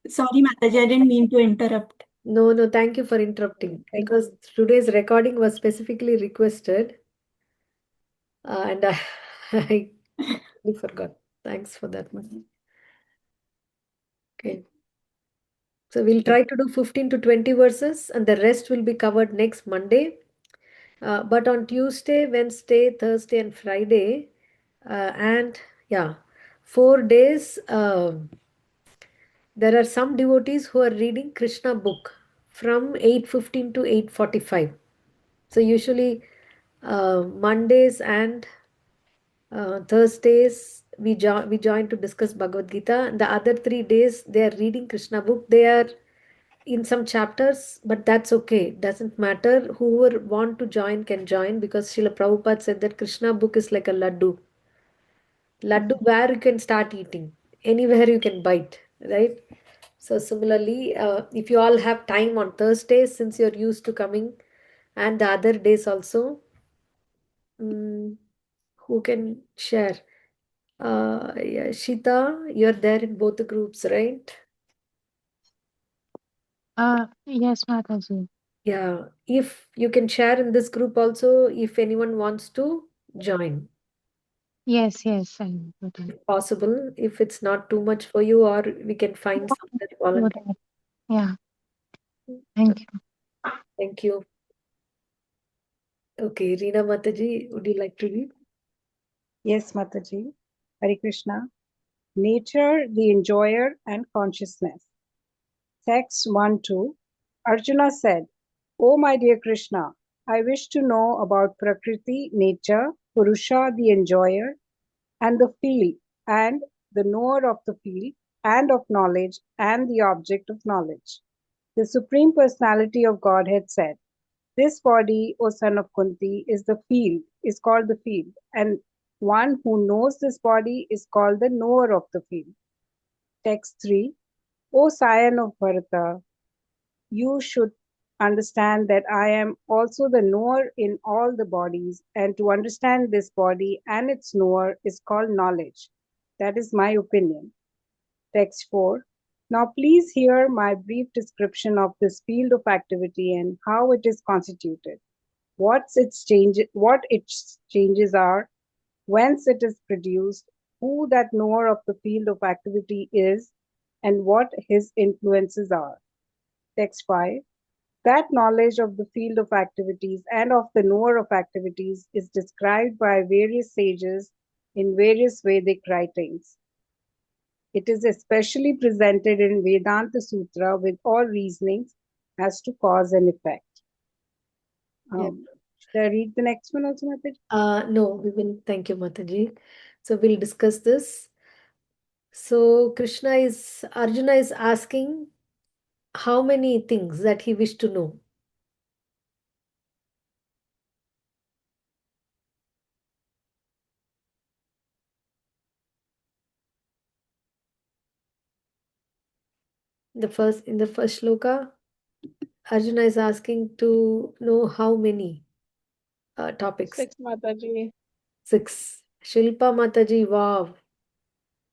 Sorry, Mataji, I didn't mean to interrupt. No, no, thank you for interrupting because today's recording was specifically requested and I really forgot. Thanks for that one. Okay. So we'll try to do 15 to 20 verses and the rest will be covered next Monday. But on Tuesday, Wednesday, Thursday, and Friday, and yeah, 4 days, there are some devotees who are reading Krishna book from 8:15 to 8:45. So usually Mondays and Thursdays we join to discuss Bhagavad Gita. And the other 3 days they are reading Krishna book. They are in some chapters, but that's okay. Doesn't matter. Whoever want to join can join because Srila Prabhupada said that Krishna book is like a laddu. Laddu where you can start eating. Anywhere you can bite, right? So similarly, if you all have time on Thursdays, since you're used to coming, and the other days also, mm, who can share? Yeah, Shita, you're there in both the groups, right? Yes, Mataji. Yeah. If you can share in this group also, if anyone wants to join, Yes, yes, I will do if possible. If it's not too much for you, or we can find someone volunteer. that. Yeah, thank you. Thank you. Okay, Reena Mataji, would you like to read? Yes, Mataji. Hare Krishna. Nature, the enjoyer, and consciousness. Text 1 2. Arjuna said, O my dear Krishna, I wish to know about Prakriti, nature, Purusha, the enjoyer, and the field, and the knower of the field, and of knowledge, and the object of knowledge. The Supreme Personality of Godhead said, this body, O son of Kunti, is the field, is called the field, and one who knows this body is called the knower of the field. Text 3. O scion of Bharata, you should understand that I am also the knower in all the bodies, and to understand this body and its knower is called knowledge. That is my opinion. Text 4. Now please hear my brief description of this field of activity and how it is constituted. What its changes are, whence it is produced, who that knower of the field of activity is, and what his influences are. Text 5. That knowledge of the field of activities and of the knower of activities is described by various sages in various Vedic writings. It is especially presented in Vedanta Sutra with all reasonings as to cause and effect. Yeah. Should I read the next one also, Mataji? No, we will. Thank you, Mataji. So we'll discuss this. So Arjuna is asking how many things that he wished to know. In the first shloka, Arjuna is asking to know how many topics. 6, Mataji. 6. Shilpa Mataji, wow.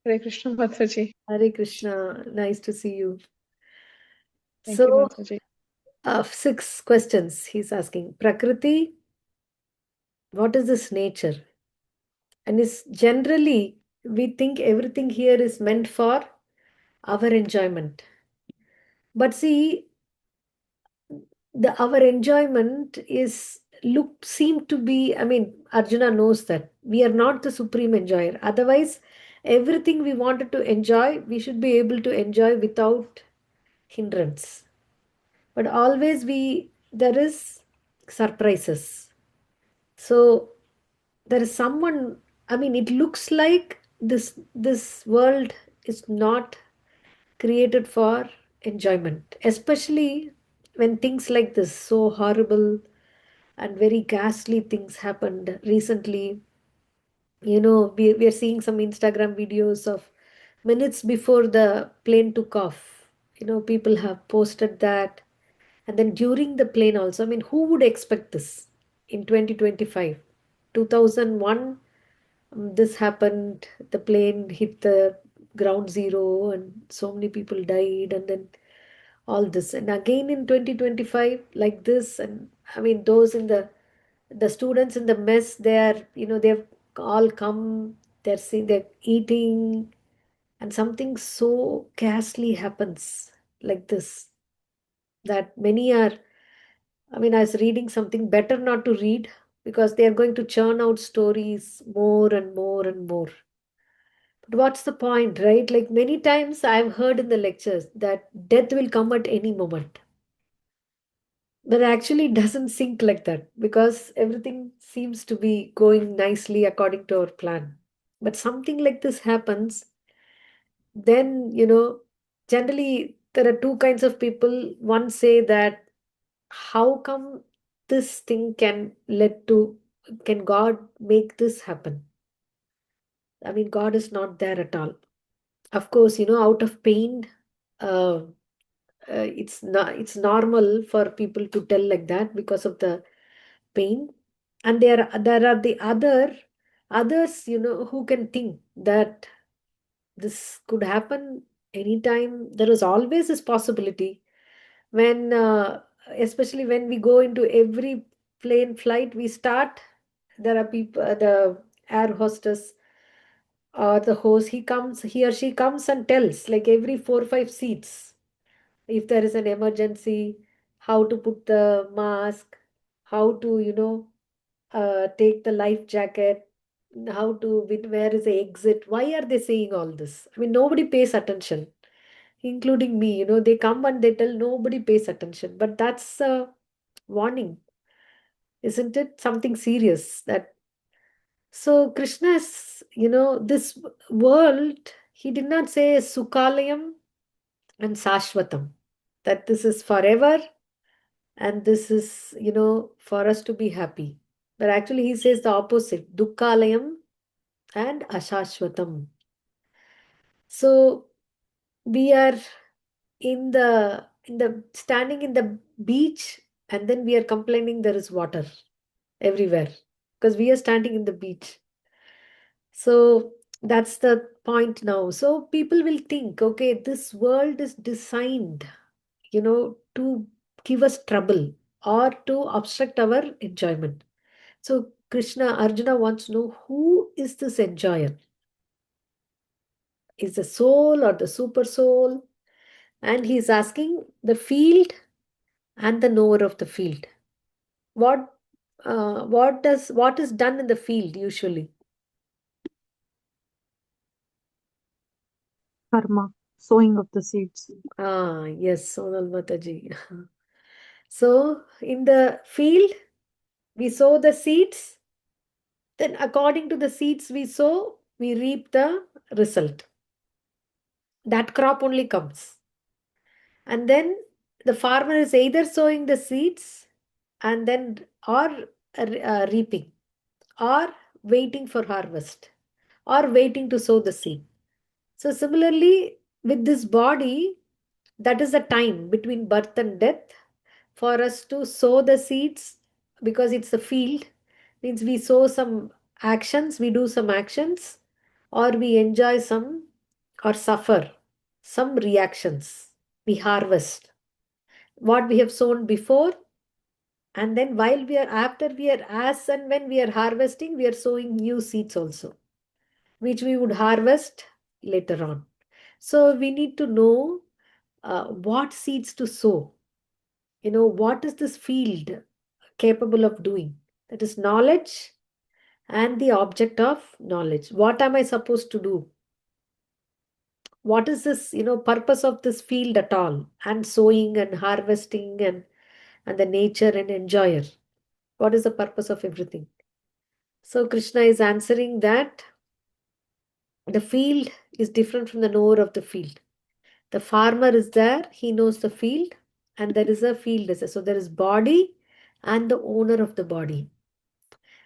Hare Krishna, Mataji. Hare Krishna, nice to see you. Thank you, So, Mataji. 6 questions he's asking. Prakriti, what is this nature? And is generally, we think everything here is meant for our enjoyment. But see, our enjoyment seem to be, I mean, Arjuna knows that we are not the supreme enjoyer. Otherwise, everything we wanted to enjoy, we should be able to enjoy without hindrance. But always there is surprises. So there is someone, I mean, it looks like this world is not created for enjoyment, especially when things like this so horrible and very ghastly things happened recently. We are seeing some Instagram videos of minutes before the plane took off. People have posted that. And then during the plane also, I mean, who would expect this in 2025? 2001, this happened. The plane hit the ground zero and so many people died, and then all this. And again in 2025, like this. And I mean, those in the students in the mess, they are, they've all come, they're seeing, they're eating, and something so ghastly happens like this, that many are, I mean, I was reading something, better not to read, because they are going to churn out stories more and more and more. But what's the point, right? Like many times I've heard in the lectures that death will come at any moment. But actually it doesn't sink like that, because everything seems to be going nicely according to our plan. But something like this happens, then, generally there are two kinds of people. One say that how come this thing can God make this happen? I mean, God is not there at all. Of course, out of pain, uh, it's normal for people to tell like that because of the pain. And there are the others, who can think that this could happen anytime. There is always this possibility when, especially when we go into every plane flight we start, there are people, the air hostess or the host, he or she comes and tells, like every 4 or 5 seats, if there is an emergency, how to put the mask, how to, take the life jacket, how to, where is the exit. Why are they saying all this? I mean, nobody pays attention, including me. They come and they tell, nobody pays attention. But that's a warning, isn't it? Something serious. That so Krishna's, this world, he did not say Sukhalayam and Sashvatam, that this is forever and this is, for us to be happy. But actually he says the opposite, Dukkalayam and Ashashvatam. So we are in the standing in the beach, and then we are complaining there is water everywhere because we are standing in the beach. So that's the point now. So people will think, okay, this world is designed, to give us trouble or to obstruct our enjoyment. So Krishna, Arjuna wants to know, who is this enjoyer? Is the soul or the super soul? And he's asking the field and the knower of the field. What what is done in the field usually? Karma, sowing of the seeds. Ah, yes, Sonal Mataji. So in the field, we sow the seeds. Then according to the seeds we sow, we reap the result. That crop only comes. And then the farmer is either sowing the seeds and then or reaping, or waiting for harvest, or waiting to sow the seed. So similarly with this body, that is the time between birth and death for us to sow the seeds, because it's a field. Means we sow some actions, we do some actions, or we enjoy some, or suffer some reactions. We harvest what we have sown before, and then while we are, after we are, as and when we are harvesting, we are sowing new seeds also, which we would harvest later on. So we need to know what seeds to sow. What is this field capable of doing? That is knowledge and the object of knowledge. What am I supposed to do? What is this, purpose of this field at all? And sowing and harvesting and the nature and enjoyer. What is the purpose of everything? So Krishna is answering that the field is different from the knower of the field. The farmer is there, he knows the field, and there is a field. So there is body and the owner of the body.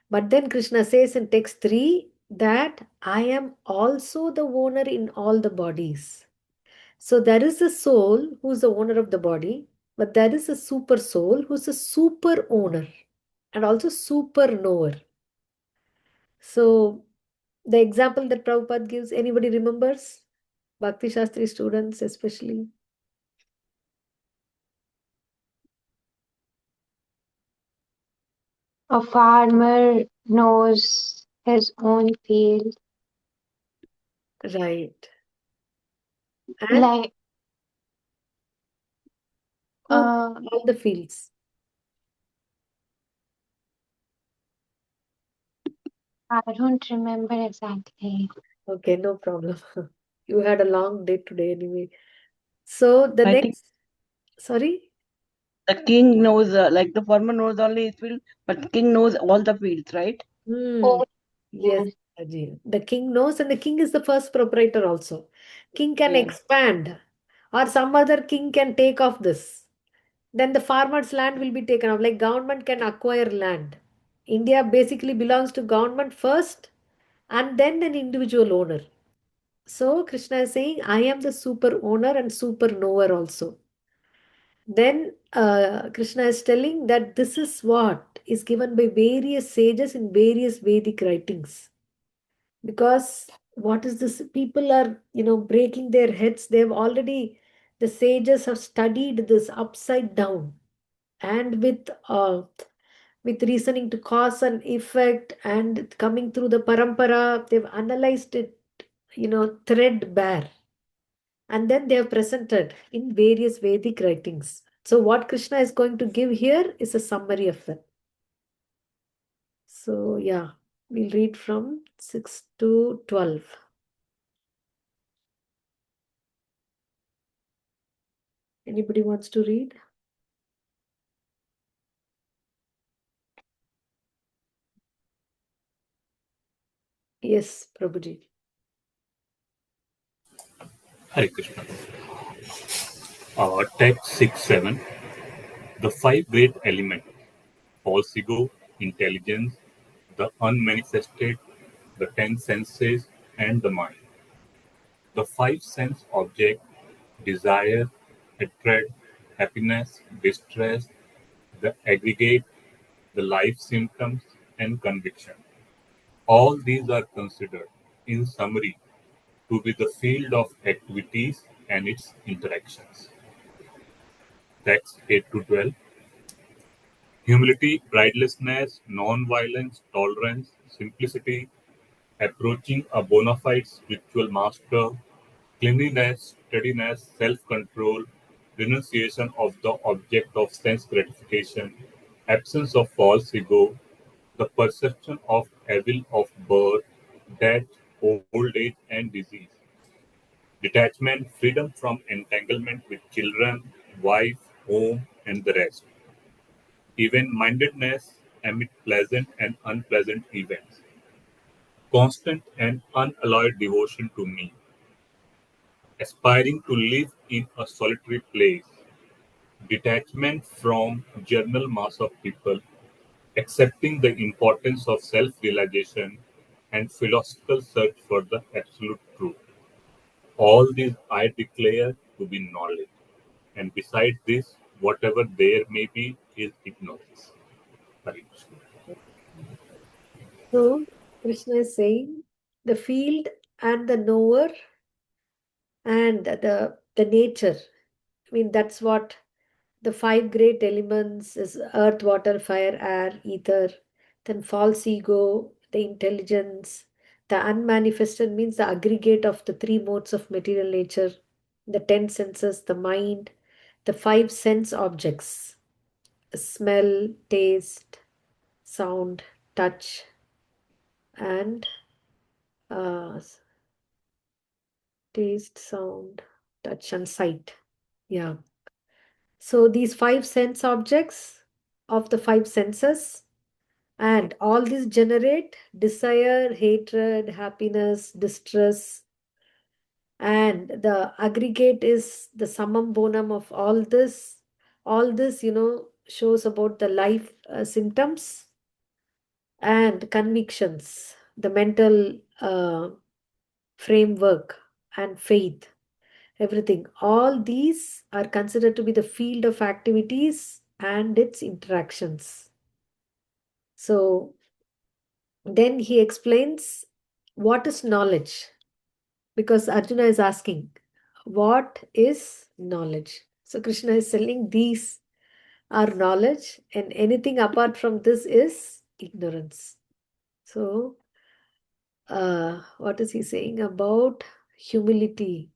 But then Krishna says in text 3 that I am also the owner in all the bodies. So there is a soul who's the owner of the body, but there is a super soul who's a super owner and also super knower. So the example that Prabhupada gives, anybody remembers? Bhakti Shastri students especially. A farmer knows his own field. Right. And Like, who uh, all the fields? I don't remember exactly. Okay, no problem. You had a long day today anyway. So the I think next, sorry? the king knows, like the farmer knows only his field, but king knows all the fields, right? Hmm. Oh, Yes, yes. Ajay. The king knows, and the king is the first proprietor also. King can Yeah. expand, or some other king can take off this. Then the farmer's land will be taken off. Like government can acquire land. India basically belongs to government first, and then an individual owner. So Krishna is saying, I am the super owner and super knower also. Then Krishna is telling that this is what is given by various sages in various Vedic writings. Because what is this? People are, breaking their heads. They've already, the sages have studied this upside down, and with reasoning to cause and effect and coming through the parampara, they've analyzed it, threadbare, and then they have presented in various Vedic writings. So what Krishna is going to give here is a summary of that. So yeah, we'll read from 6 to 12. Anybody wants to read? Yes, Prabhuji. Hare Krishna. Text 6 7. The five great elements false ego, intelligence, the unmanifested, the ten senses, and the mind. The five sense objects desire, hatred, happiness, distress, the aggregate, the life symptoms, and conviction. All these are considered, in summary, to be the field of activities and its interactions. Text 8 to 12. Humility, pridelessness, non-violence, tolerance, simplicity, approaching a bona fide spiritual master, cleanliness, steadiness, self-control, renunciation of the object of sense gratification, absence of false ego, the perception of evil of birth, death, old age, and disease, detachment, freedom from entanglement with children, wife, home, and the rest, even-mindedness amid pleasant and unpleasant events, constant and unalloyed devotion to me, aspiring to live in a solitary place, detachment from general mass of people, accepting the importance of self-realization and philosophical search for the absolute truth. All these I declare to be knowledge, and beside this, whatever there may be is ignorance. Hare Krishna. So Krishna is saying the field and the knower and the nature. I mean, that's what the five great elements is: earth, water, fire, air, ether. Then false ego, the intelligence. The unmanifested means the aggregate of the three modes of material nature, the ten senses, the mind, the five sense objects: smell, taste, sound, touch, and uh, taste, sound, touch, and sight. Yeah. So these five sense objects of the five senses, and all these generate desire, hatred, happiness, distress, and the aggregate is the summum bonum of all this. All this, shows about the life symptoms and convictions, the mental framework and faith, everything. All these are considered to be the field of activities and its interactions. So then he explains what is knowledge. Because Arjuna is asking, what is knowledge? So Krishna is telling these are knowledge, and anything apart from this is ignorance. So, what is he saying about humility?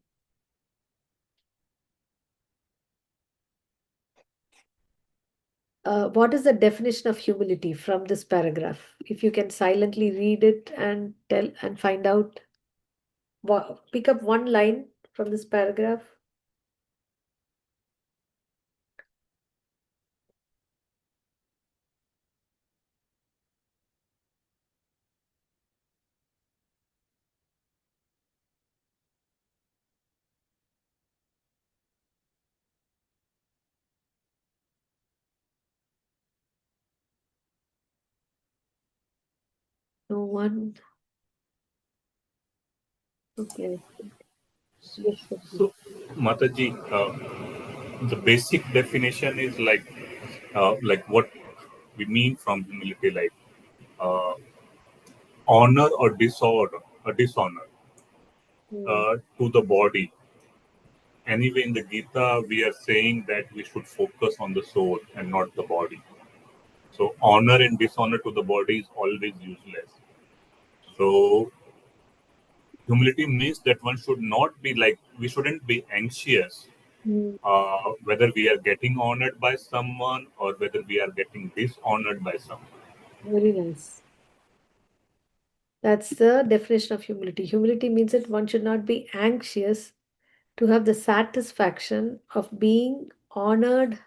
What is the definition of humility from this paragraph? If you can silently read it and tell and find out, pick up one line from this paragraph. No one. Okay. Yes, Prabhu. So, Mataji, the basic definition is like what we mean from humility, like uh, honor or dishonor Hmm. to the body. Anyway, in the Gita, we are saying that we should focus on the soul and not the body. So, honor and dishonor to the body is always useless. So, humility means that one should not be like, we shouldn't be anxious Hmm. whether we are getting honored by someone or whether we are getting dishonored by someone. Very nice. That's the definition of humility. Humility means that one should not be anxious to have the satisfaction of being honored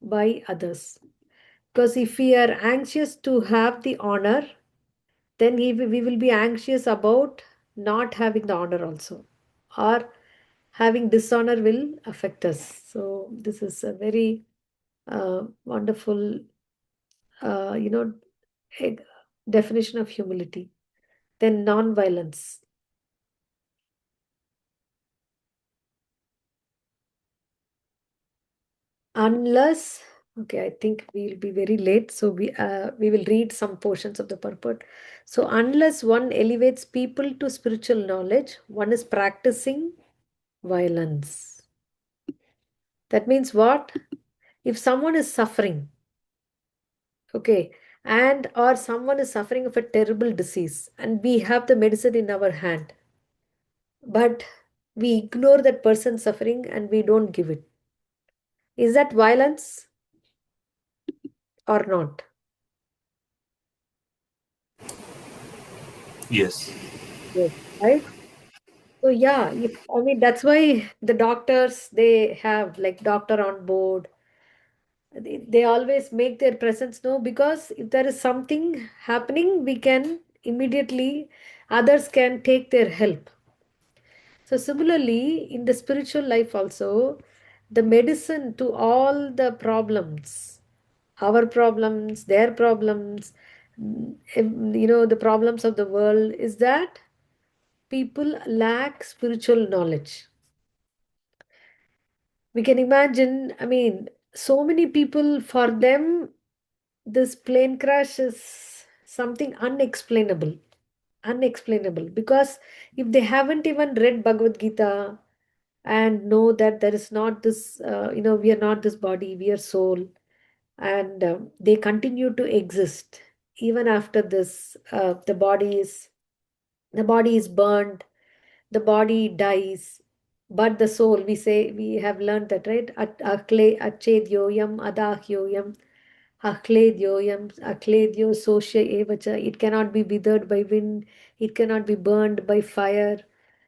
by others. Because if we are anxious to have the honor, then we will be anxious about not having the honor also. Or having dishonor will affect us. So, this is a very wonderful, uh, you know, e- definition of humility. Then, non violence. Unless, okay, I think we'll be very late, so we will read some portions of the purport. So unless one elevates people to spiritual knowledge, one is practicing violence. That means what? If someone is suffering, okay, and or someone is suffering of a terrible disease and we have the medicine in our hand, but we ignore that person suffering and we don't give it, is that violence or not? Yes. Yes, right. So yeah, if I mean that's why the doctors they have like doctor on board. They always make their presence known because if there is something happening, we can immediately others can take their help. So similarly, in the spiritual life also, the medicine to all the problems, our problems, their problems, the problems of the world is that people lack spiritual knowledge. We can imagine, I mean, so many people, for them, this plane crash is something unexplainable. Unexplainable. Because if they haven't even read Bhagavad Gita and know that there is not this, we are not this body, we are soul, and they continue to exist even after this, the body is burned, the body dies, but the soul, we have learned that, right? Achedyoyam adahyoyam achledyoyam achledyo sosya evacha. It cannot be withered by wind, it cannot be burned by fire.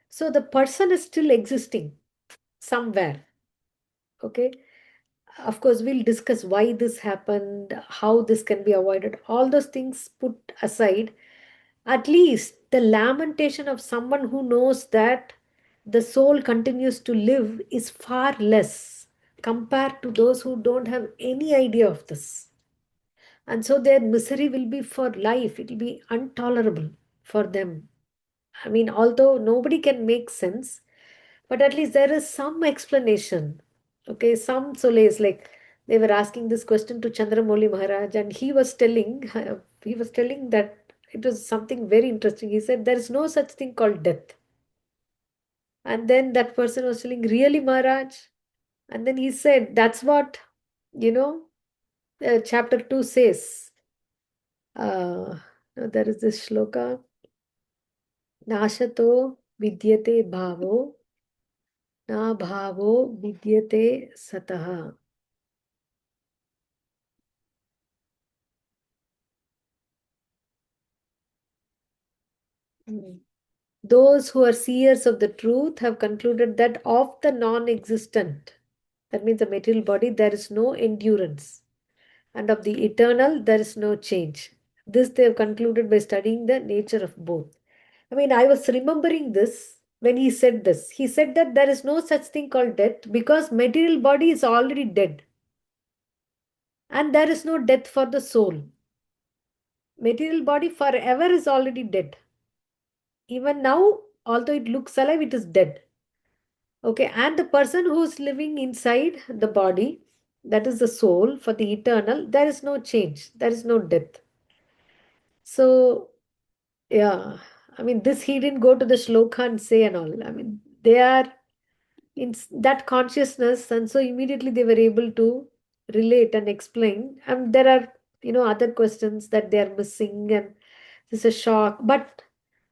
So the person is still existing somewhere. Okay. Of course, we'll discuss why this happened, how this can be avoided. All those things put aside, at least the lamentation of someone who knows that the soul continues to live is far less compared to those who don't have any idea of this. And so their misery will be for life, it will be intolerable for them. I mean, although nobody can make sense, but at least there is some explanation. Okay, some solace. Like they were asking this question to Chandramouli Maharaj, and he was telling that it was something very interesting. He said there is no such thing called death. And then that person was telling, really, Maharaj? And then he said, that's what, chapter 2 says. There is this shloka. Nashato vidyate bhavo, na bhavo vidyate sataha. Those who are seers of the truth have concluded that of the non-existent, that means the material body, there is no endurance. And of the eternal, there is no change. This they have concluded by studying the nature of both. I mean, I was remembering this when he said this. He said that there is no such thing called death because material body is already dead. And there is no death for the soul. Material body forever is already dead. Even now, although it looks alive, it is dead. Okay, and the person who is living inside the body, that is the soul for the eternal, there is no change, there is no death. So, yeah, I mean, this he didn't go to the shloka and say and all. I mean, they are in that consciousness, and so immediately they were able to relate and explain. And there are, other questions that they are missing, and this is a shock. But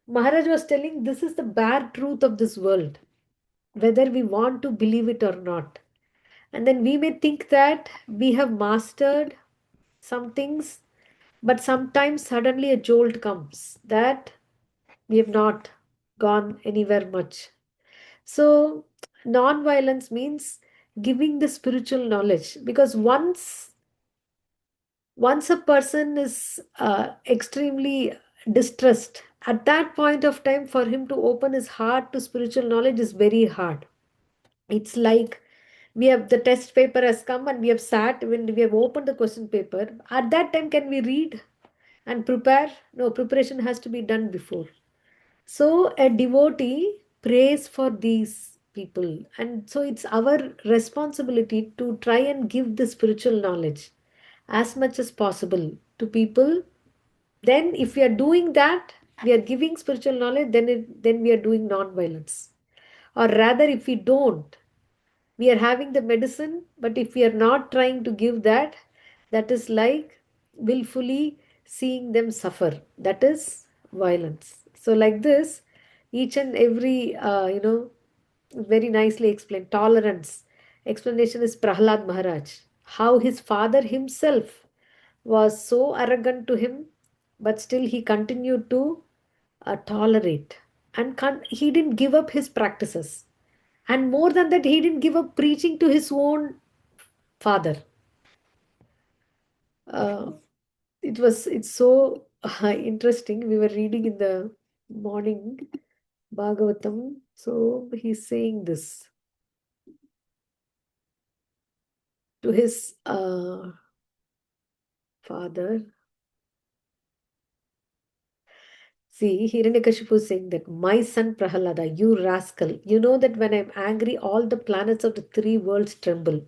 Maharaj was telling this is the bare truth of this world, whether we want to believe it or not. And then we may think that we have mastered some things, but sometimes suddenly a jolt comes that we have not gone anywhere much. So, non-violence means giving the spiritual knowledge, because once a person is extremely distressed, at that point of time, for him to open his heart to spiritual knowledge is very hard. It's like we have the test paper has come and we have sat when we have opened the question paper. At that time, can we read and prepare? No, preparation has to be done before. So a devotee prays for these people, and so it's our responsibility to try and give the spiritual knowledge as much as possible to people. Then if we are doing that, we are giving spiritual knowledge, then we are doing non-violence. Or rather, if we don't, we are having the medicine, but if we are not trying to give that, that is like willfully seeing them suffer. That is violence. So like this, each and every very nicely explained. Tolerance explanation is Prahlad Maharaj, how his father himself was so arrogant to him, but still he continued to tolerate, and he didn't give up his practices. And more than that, he didn't give up preaching to his own father. Uh, it's so interesting. We were reading in the morning Bhagavatam. So he's saying this to his father. See, Hiranyakashipu is saying that, my son Prahalada, you rascal, you know that when I'm angry, all the planets of the three worlds tremble,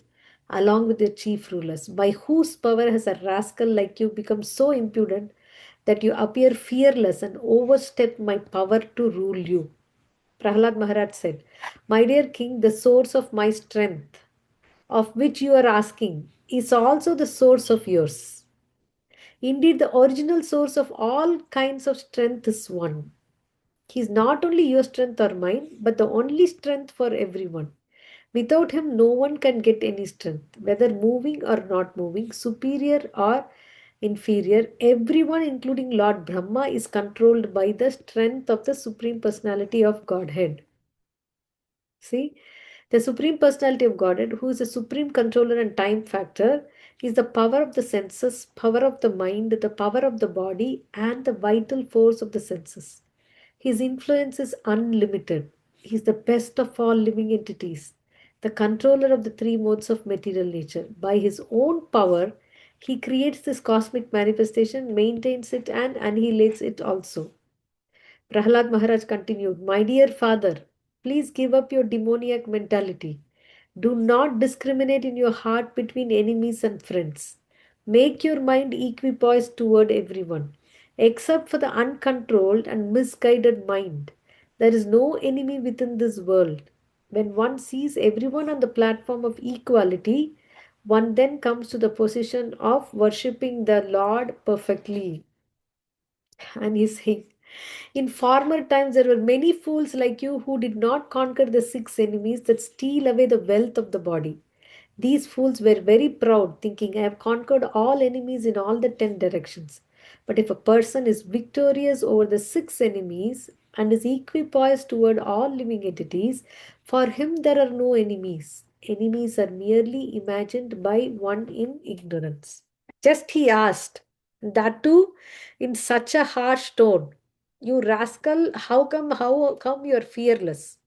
along with their chief rulers. By whose power has a rascal like you become so impudent that you appear fearless and overstep my power to rule you? Prahlad Maharaj said, my dear king, the source of my strength, of which you are asking, is also the source of yours. Indeed, the original source of all kinds of strength is one. He is not only your strength or mine, but the only strength for everyone. Without him, no one can get any strength, whether moving or not moving, superior or inferior. Everyone, including Lord Brahma, is controlled by the strength of the Supreme Personality of Godhead. See, the Supreme Personality of Godhead, who is a supreme controller and time factor, is the power of the senses, power of the mind, the power of the body, and the vital force of the senses. His influence is unlimited. He is the best of all living entities, the controller of the three modes of material nature. By his own power, he creates this cosmic manifestation, maintains it, and annihilates it also. Prahlad Maharaj continued, my dear father, please give up your demoniac mentality. Do not discriminate in your heart between enemies and friends. Make your mind equipoised toward everyone, except for the uncontrolled and misguided mind. There is no enemy within this world. When one sees everyone on the platform of equality, one then comes to the position of worshipping the Lord perfectly. And he's saying, in former times, there were many fools like you who did not conquer the six enemies that steal away the wealth of the body. These fools were very proud, thinking, I have conquered all enemies in all the 10 directions. But if a person is victorious over the six enemies and is equipoised toward all living entities, for him there are no enemies. Enemies are merely imagined by one in ignorance. Just he asked, that too in such a harsh tone. You rascal, how come you're fearless?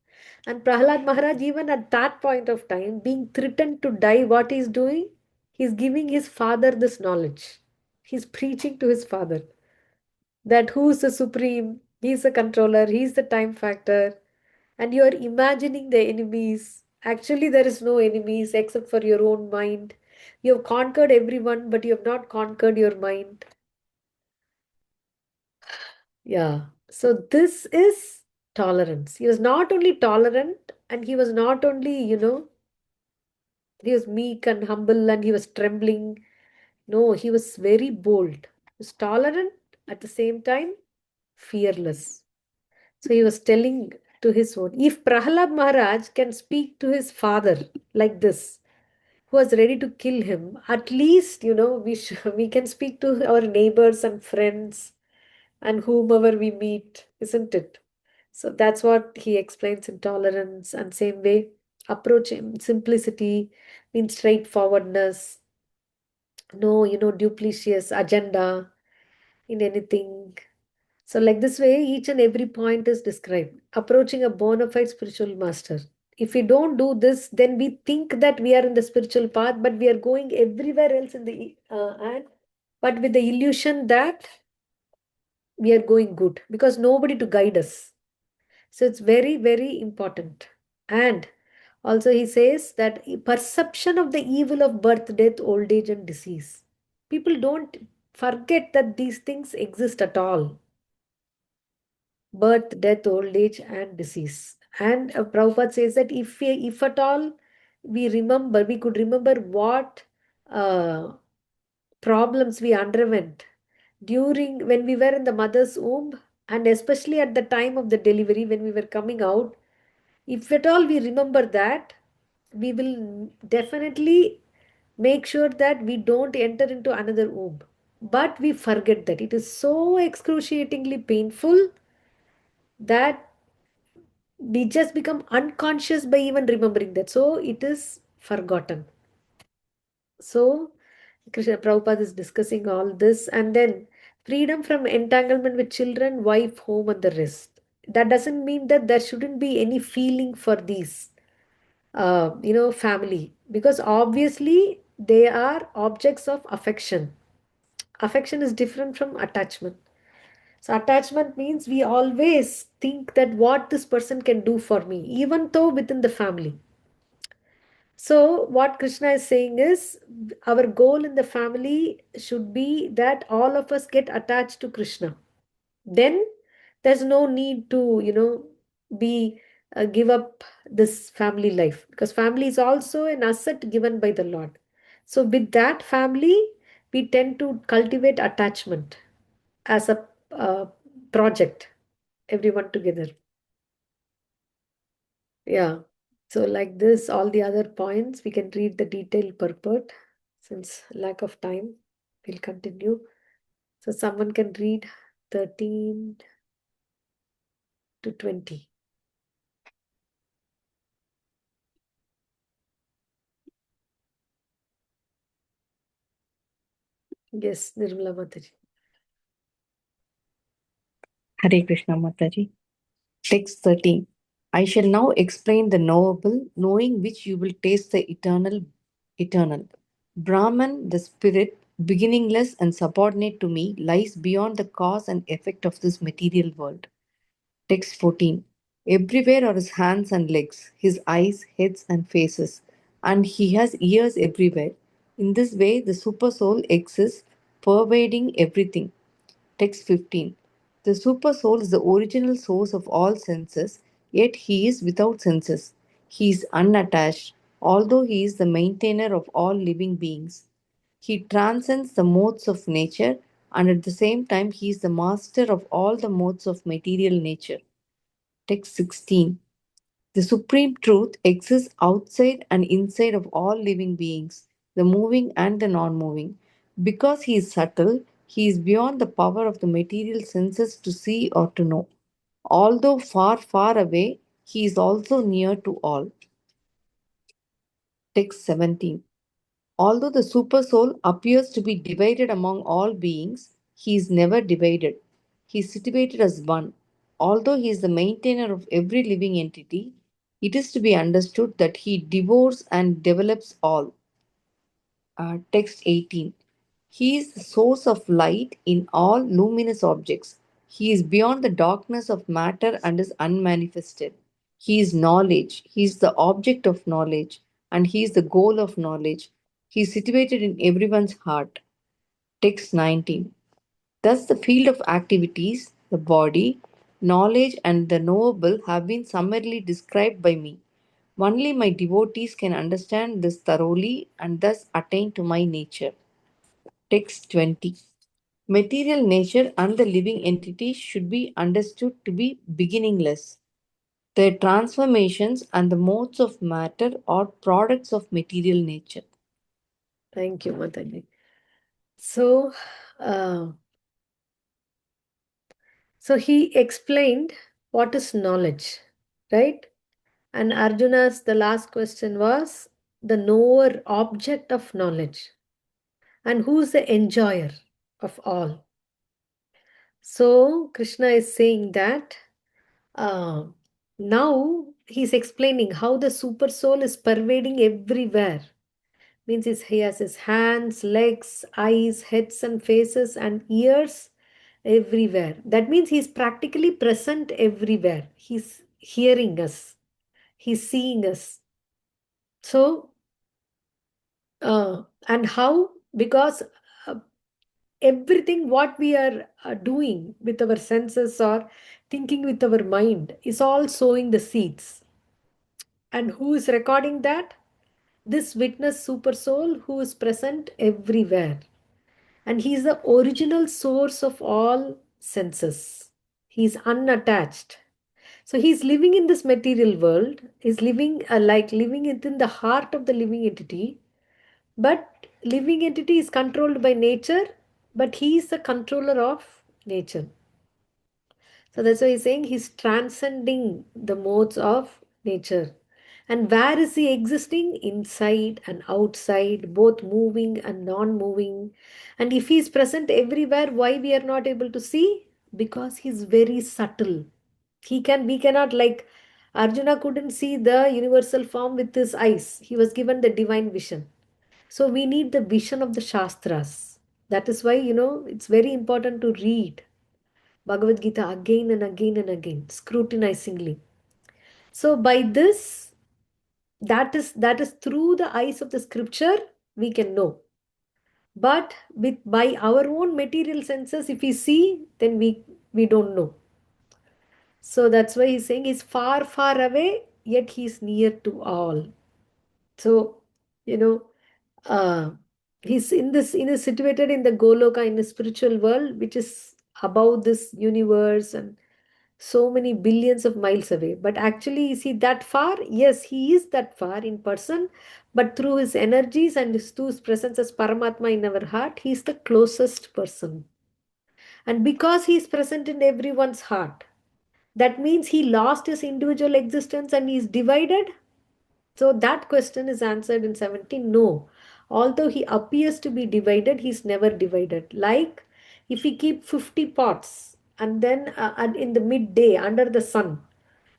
And Prahlad Maharaj, even at that point of time, being threatened to die, what he's doing? He's giving his father this knowledge. He's preaching to his father that who's the supreme, he's the controller, he's the time factor, and you're imagining the enemies. Actually, there is no enemies except for your own mind. You have conquered everyone, but you have not conquered your mind. Yeah. So this is tolerance. He was not only tolerant, and he was not only, he was meek and humble and he was trembling. No, he was very bold. He was tolerant at the same time, fearless. So he was telling to his own. If Prahlad Maharaj can speak to his father like this, who was ready to kill him, at least, we can speak to our neighbors and friends and whomever we meet, isn't it? So that's what he explains in tolerance. And same way, approach in simplicity means straightforwardness, no, duplicitous agenda in anything. So, like this way, each and every point is described. Approaching a bona fide spiritual master. If we don't do this, then we think that we are in the spiritual path, but we are going everywhere else in the but with the illusion that we are going good because nobody to guide us. So it's very, very important. And also, he says that perception of the evil of birth, death, old age, and disease. People don't forget that these things exist at all: birth, death, old age, and disease. And Prabhupada says that if at all we could remember what uh, problems we underwent during when we were in the mother's womb, and especially at the time of the delivery when we were coming out. If at all we remember that, we will definitely make sure that we don't enter into another womb. But we forget that. It is so excruciatingly painful that we just become unconscious by even remembering that. So it is forgotten. So Krishna Prabhupada is discussing all this, and then freedom from entanglement with children, wife, home, and the rest. That doesn't mean that there shouldn't be any feeling for these, family, because obviously they are objects of affection. Affection is different from attachment. So, attachment means we always think that what this person can do for me, even though within the family. So, what Krishna is saying is our goal in the family should be that all of us get attached to Krishna. Then there's no need to, be give up this family life, because family is also an asset given by the Lord. So, with that family, we tend to cultivate attachment as a project, everyone together. Yeah. So, like this, all the other points, we can read the detailed purport. Since lack of time, we'll continue. So, someone can read 13 to 20. Yes, Nirmala Mataji. Hare Krishna Mataji. Text 13. I shall now explain the knowable, knowing which you will taste the eternal. Brahman, the spirit, beginningless and subordinate to me, lies beyond the cause and effect of this material world. Text 14. Everywhere are his hands and legs, his eyes, heads, and faces, and he has ears everywhere. In this way, the supersoul exists, pervading everything. Text 15. The super soul is the original source of all senses, yet he is without senses. He is unattached, although he is the maintainer of all living beings. He transcends the modes of nature, and at the same time, he is the master of all the modes of material nature. Text 16. The Supreme Truth exists outside and inside of all living beings, the moving and the non moving. Because he is subtle, he is beyond the power of the material senses to see or to know. Although far, far away, he is also near to all. Text 17. Although the Supersoul appears to be divided among all beings, he is never divided. He is situated as one. Although he is the maintainer of every living entity, it is to be understood that he devours and develops all. Text 18. He is the source of light in all luminous objects. He is beyond the darkness of matter and is unmanifested. He is knowledge. He is the object of knowledge and he is the goal of knowledge. He is situated in everyone's heart. Text 19. Thus, the field of activities, the body, knowledge, and the knowable have been summarily described by me. Only my devotees can understand this thoroughly and thus attain to my nature. Text 20. Material nature and the living entity should be understood to be beginningless. Their transformations and the modes of matter are products of material nature. Thank you, Mataji. So, uh, so he explained what is knowledge, right? And Arjuna's the last question was the knower object of knowledge. And who's the enjoyer of all? So Krishna is saying that uh, now he's explaining how the super soul is pervading everywhere. Means he has his hands, legs, eyes, heads and faces and ears everywhere. That means he's practically present everywhere. He's hearing us. He's seeing us. So, and how? Because uh, everything what we are doing with our senses or thinking with our mind is all sowing the seeds. And who is recording that? This witness super soul who is present everywhere. And he is the original source of all senses. He is unattached. So he's living in this material world. He's living like living within the heart of the living entity. But living entity is controlled by nature, but he is the controller of nature. So that's why he's saying he's transcending the modes of nature. And where is he existing? Inside and outside, both moving and non-moving. And if he is present everywhere, why we are not able to see? Because he's very subtle. We cannot like Arjuna couldn't see the universal form with his eyes. He was given the divine vision. So we need the vision of the Shastras. That is why, it's very important to read Bhagavad Gita again and again and again, scrutinizingly. So by this, that is through the eyes of the scripture we can know. But by our own material senses, if we see, then we don't know. So that's why he's saying he's far, far away, yet he's near to all. So, you know, uh, he's situated in the Goloka, in the spiritual world, which is above this universe and so many billions of miles away. But actually, is he that far? Yes, he is that far in person, but through his energies and through his presence as Paramatma in our heart, he is the closest person. And because he is present in everyone's heart, that means he lost his individual existence and he is divided. So that question is answered in 17. No. Although he appears to be divided, he is never divided. Like if we keep 50 pots and then and in the midday under the sun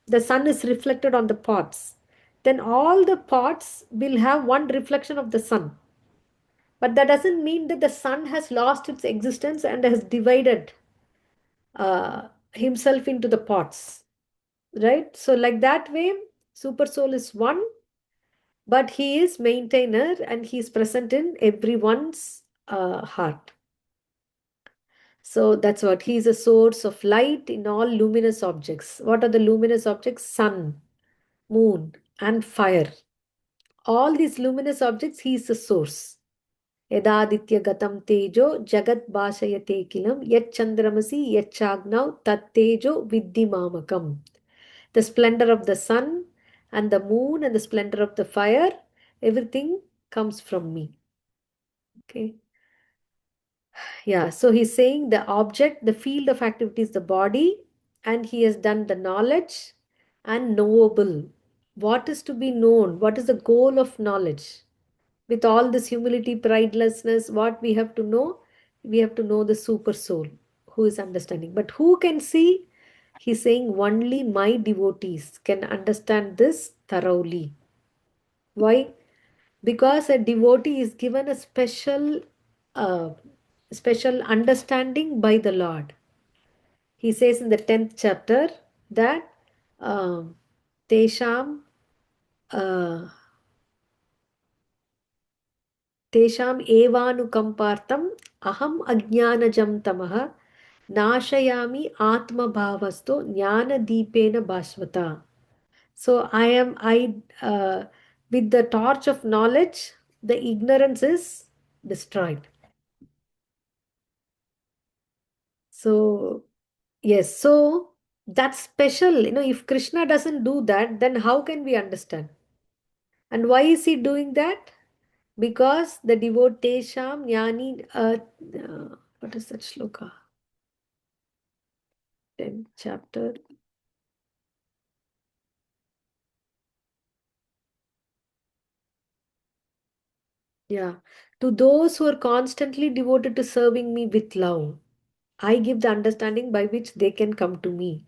is reflected on the pots. Then all the pots will have one reflection of the sun. But that doesn't mean that the sun has lost its existence and has divided himself into the pots. Right? So like that way, Super Soul is one, but he is maintainer and he is present in everyone's heart. So that's what he is a source of light in all luminous objects. What are the luminous objects? Sun, moon, and fire. All these luminous objects, he is the source. Yadaditya gatam tejo jagat bhashayate kilam yat chandramasi yat chagnau tat tejo viddhi mamakam. The splendor of the sun and the moon and the splendor of the fire, everything comes from me. Okay. Yeah, so he's saying the object, the field of activity is the body, and he has done the knowledge and knowable. What is to be known? What is the goal of knowledge? With all this humility, pridelessness, what we have to know? We have to know the super soul who is understanding. But who can see? He's saying only my devotees can understand this thoroughly. Why? Because a devotee is given a uh, special understanding by the Lord. He says in the 10th chapter that Tesham Tesham evanukampartam aham ajnanajam tamaha nashayami atma bhavasto jnana deepena bhasvata. So with the torch of knowledge, the ignorance is destroyed. So, yes, so that's special. If Krishna doesn't do that, then how can we understand? And why is he doing that? Because the devotee Sham Jnani, what is that shloka? 10th chapter. Yeah. To those who are constantly devoted to serving me with love, I give the understanding by which they can come to me.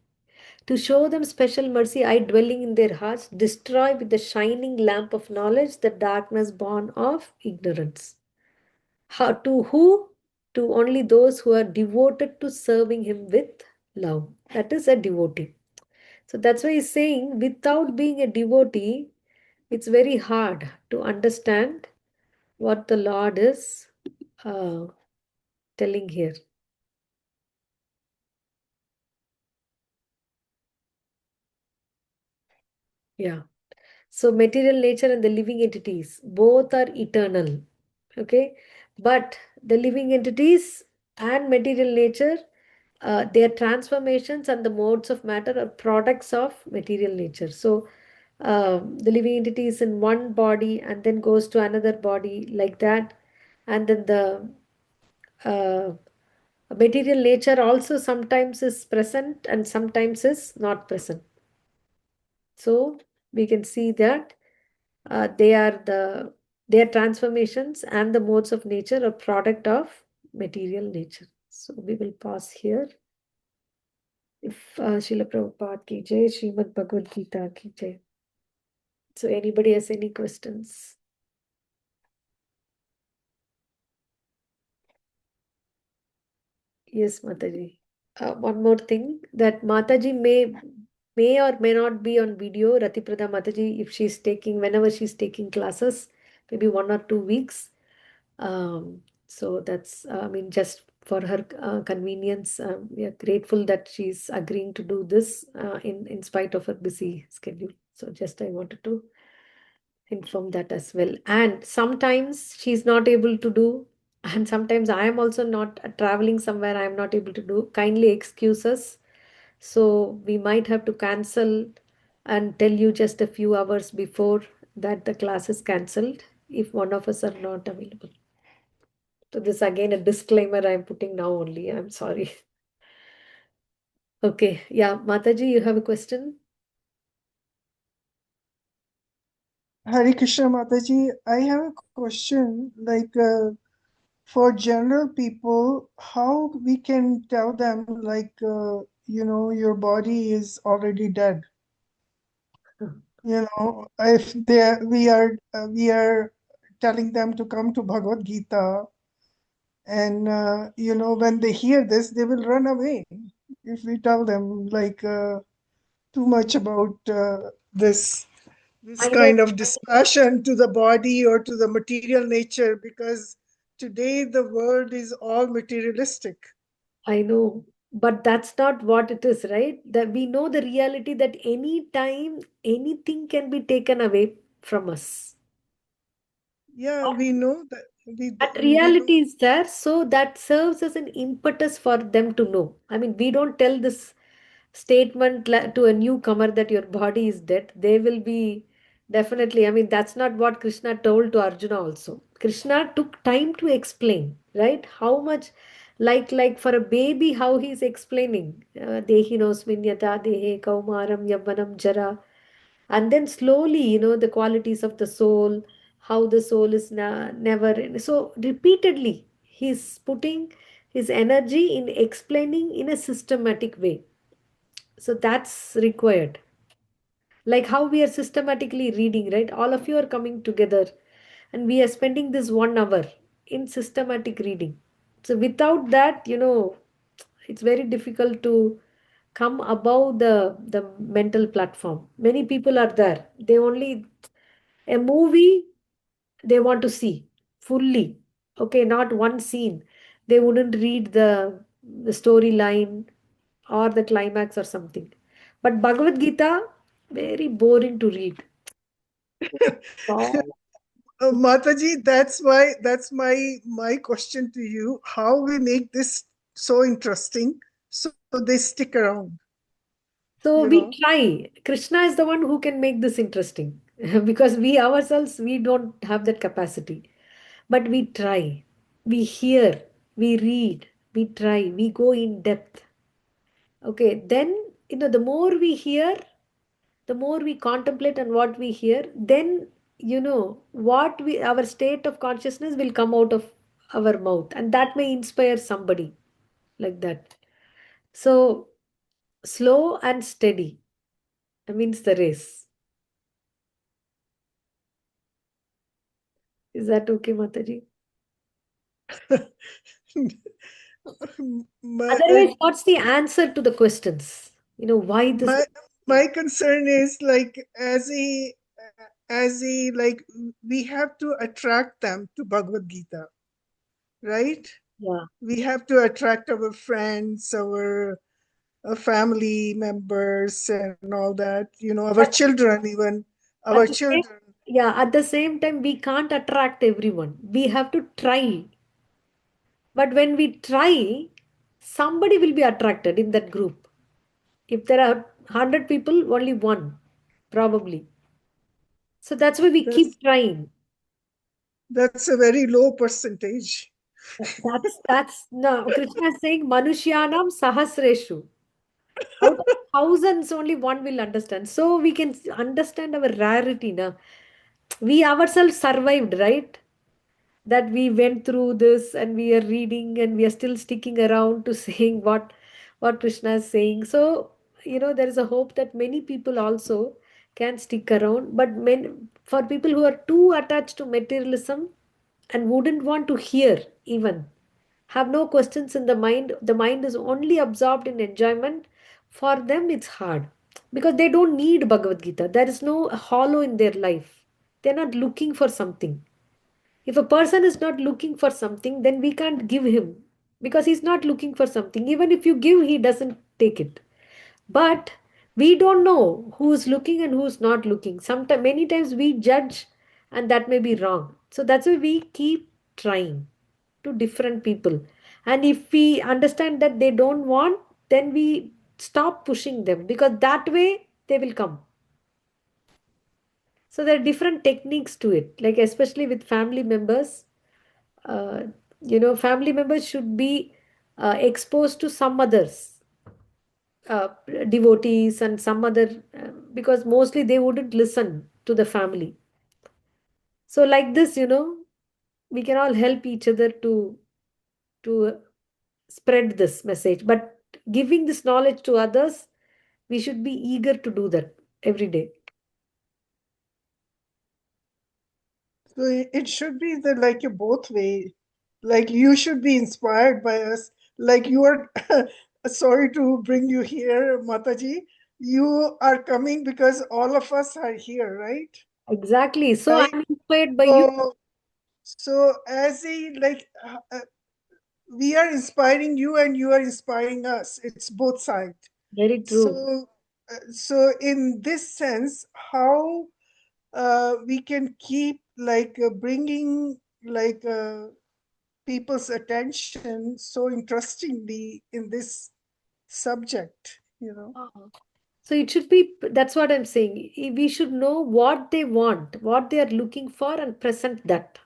To show them special mercy, I, dwelling in their hearts, destroy with the shining lamp of knowledge the darkness born of ignorance. How, to who? To only those who are devoted to serving him with love. That is a devotee. So that's why he's saying, without being a devotee, it's very hard to understand what the Lord is telling here. Yeah. So material nature and the living entities, both are eternal. Okay. But the living entities and material nature, their transformations and the modes of matter are products of material nature. So the living entity is in one body and then goes to another body like that. And then the uh, material nature also sometimes is present and sometimes is not present. So we can see that their transformations and the modes of nature are product of material nature. So we will pause here. If Srila Prabhupada ki jai, Srimad Bhagavad Gita ki jai. So anybody has any questions? Yes, Mataji. One more thing, that Mataji may or may not be on video. Ratiprada Mataji, if she's taking, whenever she's taking classes, maybe 1 or 2 weeks. So that's, just for her convenience. We are grateful that she's agreeing to do this in spite of her busy schedule. So just I wanted to inform that as well. And sometimes she's not able to do, and sometimes I am also not traveling somewhere, I am not able to do. Kindly excuse us. So we might have to cancel and tell you just a few hours before that the class is cancelled if one of us are not available. So this again a disclaimer I'm putting now only. I'm sorry. Okay. Yeah, Mataji, you have a question? Hare Krishna Mataji, I have a question. Like for general people, how we can tell them, like, your body is already dead. If we are telling them to come to Bhagavad Gita, and when they hear this, they will run away. If we tell them like too much about this I know. kind of dispassion to the body or to the material nature, because today the world is all materialistic. I know, but that's not what it is, right? That we know the reality that any time anything can be taken away from us. Yeah, we know that That we know. reality is there, so that serves as an impetus for them to know. I mean, we don't tell this statement to a newcomer that your body is dead. They will be definitely, I mean, that's not what Krishna told to Arjuna also. Krishna took time to explain, right? How much, like for a baby, how he's explaining. Dehi nosminyata, dehe kaumaram, yabbanam, jara. And then slowly, the qualities of the soul, how the soul is never. So repeatedly, he's putting his energy in explaining in a systematic way. So that's required. Like how we are systematically reading, right? All of you are coming together and we are spending this 1 hour in systematic reading. So without that, it's very difficult to come above the mental platform. Many people are there. They only a movie they want to see fully. Okay, not one scene. They wouldn't read the storyline or the climax or something. But Bhagavad Gita, very boring to read. Oh. Mataji, that's my question to you. How we make this so interesting so they stick around, So you we know? try. Krishna is the one who can make this interesting because we ourselves we don't have that capacity. But we try. We hear, we read, we try, we go in depth. Okay, then the more we hear, the more we contemplate on what we hear, then what we our state of consciousness will come out of our mouth, and that may inspire somebody like that. So slow and steady means the race. Is that okay, Mataji? my, Otherwise, what's the answer to the questions? Why this? my my concern is like as a like we have to attract them to Bhagavad Gita, right? Yeah. We have to attract our friends, our family members, and all that. Our But children, even our at the same, children. yeah, at the same time, we can't attract everyone. We have to try. But when we try, somebody will be attracted in that group. If there are 100 people, only one, probably. So that's why we That's keep trying. that's a very low percentage. That's no. Krishna is saying Manushyanam Sahasreshu. Out of thousands, only one will understand. So we can understand our rarity now. We ourselves survived, right? That we went through this and we are reading and we are still sticking around to saying what Krishna is saying. So there is a hope that many people also can stick around, but for people who are too attached to materialism and wouldn't want to hear, even have no questions in the mind is only absorbed in enjoyment. For them it's hard because they don't need Bhagavad Gita. There is no hollow in their life. They're not looking for something. If a person is not looking for something, then we can't give him because he's not looking for something. Even if you give, he doesn't take it. But we don't know who's looking and who's not looking. Sometimes, many times we judge, and that may be wrong. So that's why we keep trying to different people. And if we understand that they don't want, then we stop pushing them because that way they will come. So there are different techniques to it, like especially with family members. uh, family members should be exposed to some others, uh, devotees and some other, because mostly they wouldn't listen to the family. So like this, we can all help each other to spread this message. But giving this knowledge to others, we should be eager to do that every day. So it should be the like a both way. Like you should be inspired by us. Like you are sorry to bring you here, Mataji. You are coming because all of us are here, right? Exactly. So Right. I'm inspired by you. So as a like we are inspiring you and you are inspiring us. It's both sides. Very true. So in this sense, how we can keep bringing people's attention so interestingly in this subject, So it should be, that's what I'm saying. We should know what they want, what they are looking for, and present that.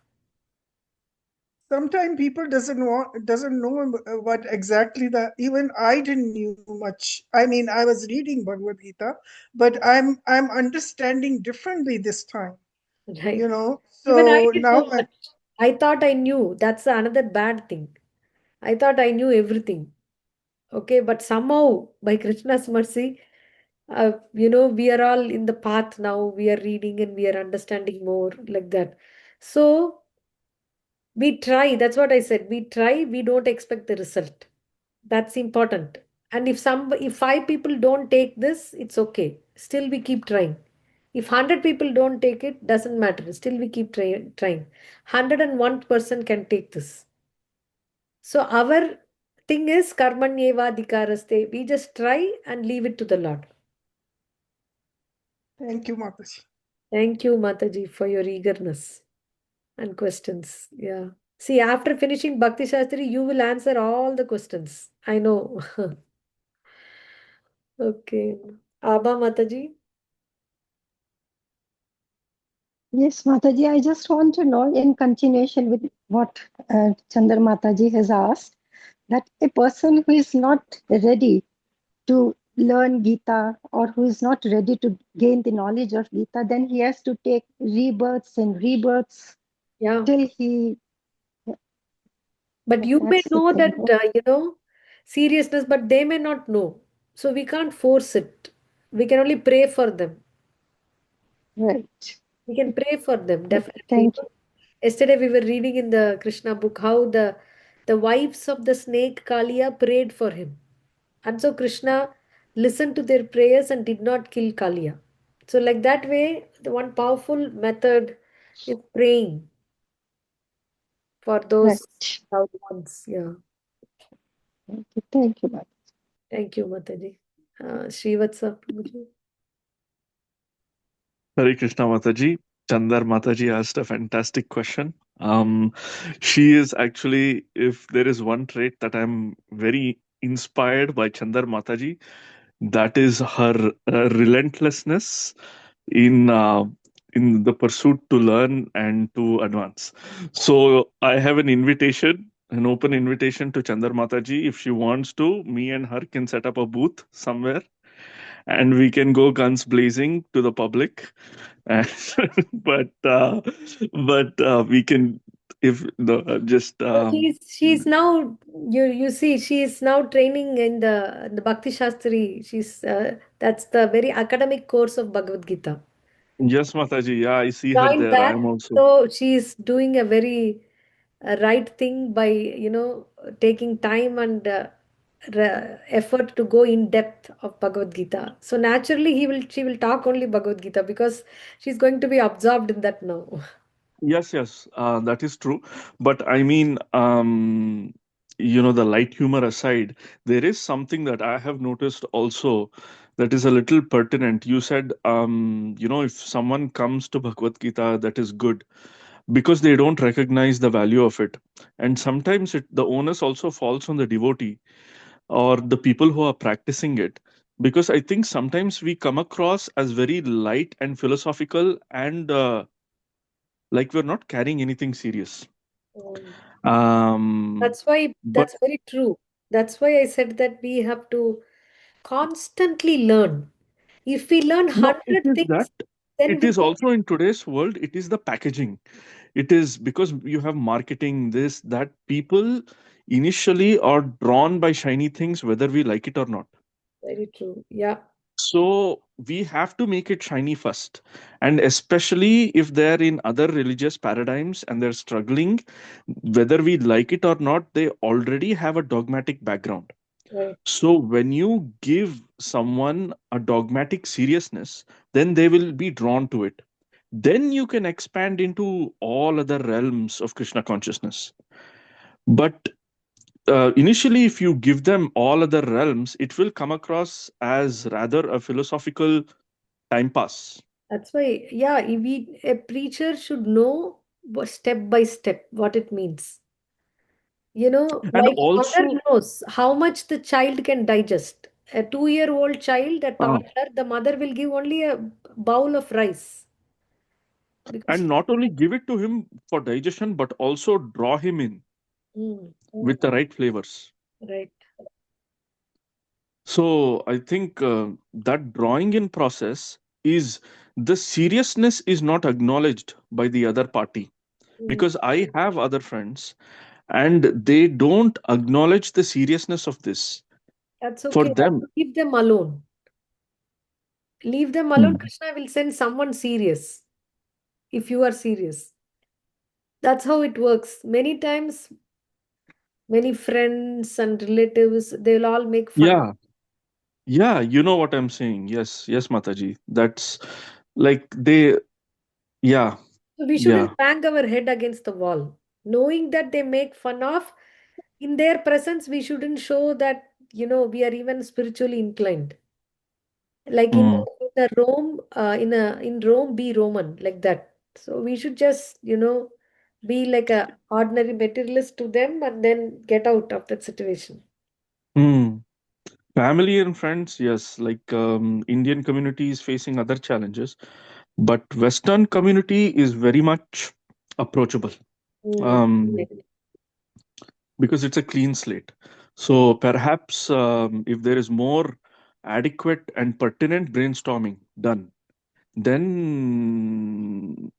Sometimes people doesn't know what exactly the even I didn't knew much. I mean, I was reading Bhagavad Gita, but I'm understanding differently this time. Right. Even I So didn't now know much. I thought I knew. That's another bad thing. I thought I knew everything. Okay, but somehow by Krishna's mercy, we are all in the path now. We are reading and we are understanding more like that. So we try. That's what I said. We try. We don't expect the result. That's important. And if five people don't take this, it's okay. Still we keep trying. If 100 people don't take it, doesn't matter. Still we keep trying. 101% can take this. So our thing is karmanyeva dikaraste. We just try and leave it to the Lord. thank you, Mataji. Thank you, Mataji, for your eagerness and questions. Yeah. See, after finishing Bhakti Shastri, you will answer all the questions. I know. Okay. Abba Mataji. Yes, Mataji, I just want to know, in continuation with what Chandra Mataji has asked, that a person who is not ready to learn Gita or who is not ready to gain the knowledge of Gita, then he has to take rebirths and rebirths Yeah. till he. But you may That's the know thing. that, seriousness, but they may not know. So we can't force it. We can only pray for them. Right. We can pray for them, Okay, definitely. thank you. Yesterday we were reading in the Krishna book how the wives of the snake Kaliya prayed for him. And so Krishna listened to their prayers and did not kill Kaliya. So like that way, the one powerful method is praying for those Right. loved ones. Yeah. Thank you, Mataji. Thank you, Mataji. Srivatsa Prabhuji. Hare Krishna Mataji. Chandar Mataji asked a fantastic question. She is actually, if there is one trait that I'm very inspired by Chandar Mataji, that is her relentlessness in uh, in the pursuit to learn and to advance. So I have an open invitation to Chandar Mataji. If she wants to, me and her can set up a booth somewhere and we can go guns blazing to the public. And, but we can if the just So she's now you see she is now training in the Bhakti Shastri. She's that's the very academic course of Bhagavad Gita. yes, Mataji. Yeah, I see her Joined there. I that, am also. so she's doing a very right thing by taking time and effort to go in depth of Bhagavad Gita. So naturally she will talk only Bhagavad Gita because she's going to be absorbed in that now. Yes, yes, that is true. But I mean, the light humor aside, there is something that I have noticed also that is a little pertinent. You said, if someone comes to Bhagavad Gita, that is good because they don't recognize the value of it. And sometimes the onus also falls on the devotee or the people who are practicing it. Because I think sometimes we come across as very light and philosophical and like we're not carrying anything serious. Mm. Um, but That's very true. That's why I said that we have to constantly learn. If we learn no, it 100 is that. things, then It we is can. also in today's world, it is the packaging. It is because you have marketing, this, that people initially are drawn by shiny things, whether we like it or not. Very true. Yeah. So we have to make it shiny first. And especially if they're in other religious paradigms and they're struggling, whether we like it or not, they already have a dogmatic background. Right. So when you give someone a dogmatic seriousness, then they will be drawn to it. Then you can expand into all other realms of Krishna consciousness. But initially, if you give them all other realms, it will come across as rather a philosophical time pass. That's why, yeah, a preacher should know step by step what it means. And Like also, mother knows how much the child can digest. A 2-year-old child, a uh, toddler, the mother will give only a bowl of rice because and not only give it to him for digestion, but also draw him in Mm, with the right flavors. right. So I think that drawing in process is the seriousness is not acknowledged by the other party, Mm, because I have other friends and they don't acknowledge the seriousness of this. that's For okay. them, Leave them alone. Leave them alone. hmm, Krishna will send someone serious if you are serious. That's how it works. Many times, many friends and relatives, they'll all make fun. yeah, yeah, you know what I'm saying. Yes, yes, Mataji. That's like they, yeah, So we yeah. shouldn't bang our head against the wall. Knowing that they make fun of, in their presence, we shouldn't show that, we are even spiritually inclined. Like Mm, in Rome, be Roman, like that. So we should just, be like a ordinary materialist to them and then get out of that situation. mm. Family and friends, yes, like Indian community is facing other challenges, but Western community is very much approachable. Mm. Um, because it's a clean slate. So perhaps if there is more adequate and pertinent brainstorming done, then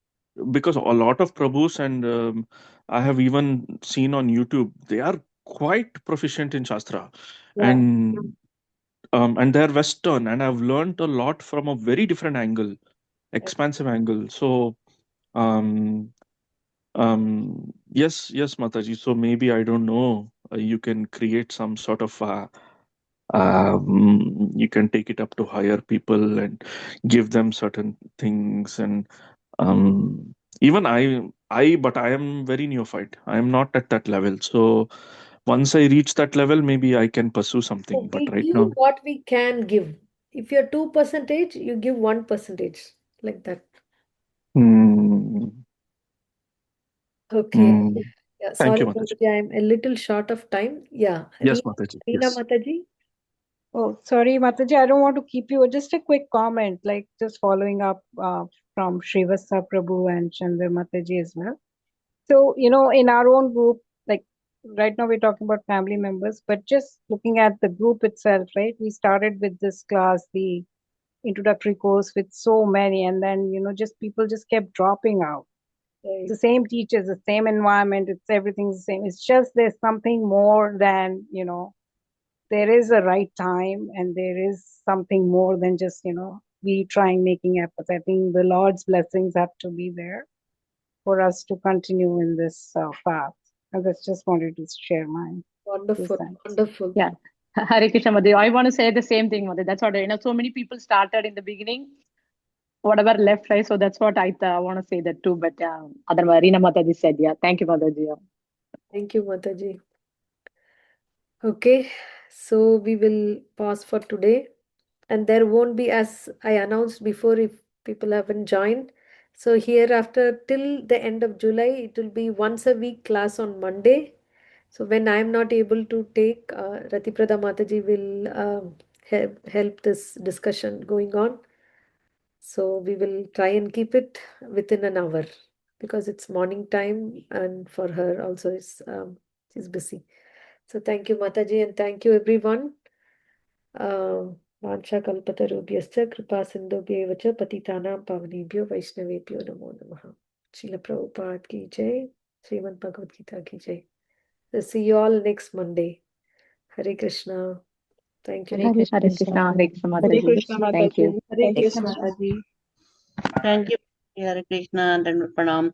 because a lot of Prabhus and I have even seen on YouTube, they are quite proficient in Shastra, Yeah. and they're Western, and I've learned a lot from a very different angle, expansive angle. So um, yes, yes, Mataji. So maybe I don't know. You can create some sort of you can take it up to higher people and give them certain things, and even but I am very neophyte. I am not at that level. So once I reach that level, maybe I can pursue something. So But we right give now, what we can give. If you're 2%, you give 1%, like that. hmm, Okay. hmm. Yeah, Thank sorry, you, Mataji. Mataji, I'm a little short of time. Yeah, Yes, Mataji. Reena Yes. Mataji. Oh, sorry, Mataji, I don't want to keep you. Just a quick comment, like just following up from Srivastava Prabhu and Chandra Mataji as well. So, in our own group, like right now we're talking about family members, but just looking at the group itself, right? We started with this class, the introductory course with so many, and then, just people just kept dropping out. Right. The same teachers, the same environment, everything's the same. It's just there's something more than, there is a right time and there is something more than just, we trying making efforts. I think the Lord's blessings have to be there for us to continue in this path. I just wanted to share my 2 Wonderful, cents. wonderful. Yeah. Hare Krishna, Madhu. I want to say the same thing, Madhu. That's what, so many people started in the beginning, whatever left, right? So that's what I want to say that too. But other Marina Mataji said, yeah. Thank you, Mataji. Thank you, Mataji. Okay, so we will pause for today. And there won't be, as I announced before, if people haven't joined. So hereafter, till the end of July, it will be once a week class on Monday. So when I'm not able to take, Ratiprada Mataji will help this discussion going on. So we will try and keep it within an hour because it's morning time and for her also she's busy. So thank you, Mataji, and thank you, everyone. वाञ्छाकल्पतरुभ्यश्च कृपासिन्धुभ्येव च पतितानां पावनेभ्यो वैष्णवेभ्यो नमो नमः. Srila Prabhupada ki jai. Srimad Bhagavad Gita ki jai. We'll see you all next Monday. Hare Krishna. Thank you, Hare Mataji. Krishna, Hare Krishna, Hare Mataji. Krishna Thank you. Mataji. Hare Thank you. Krishna Mataji. Thank you. Hare Krishna and Pranam.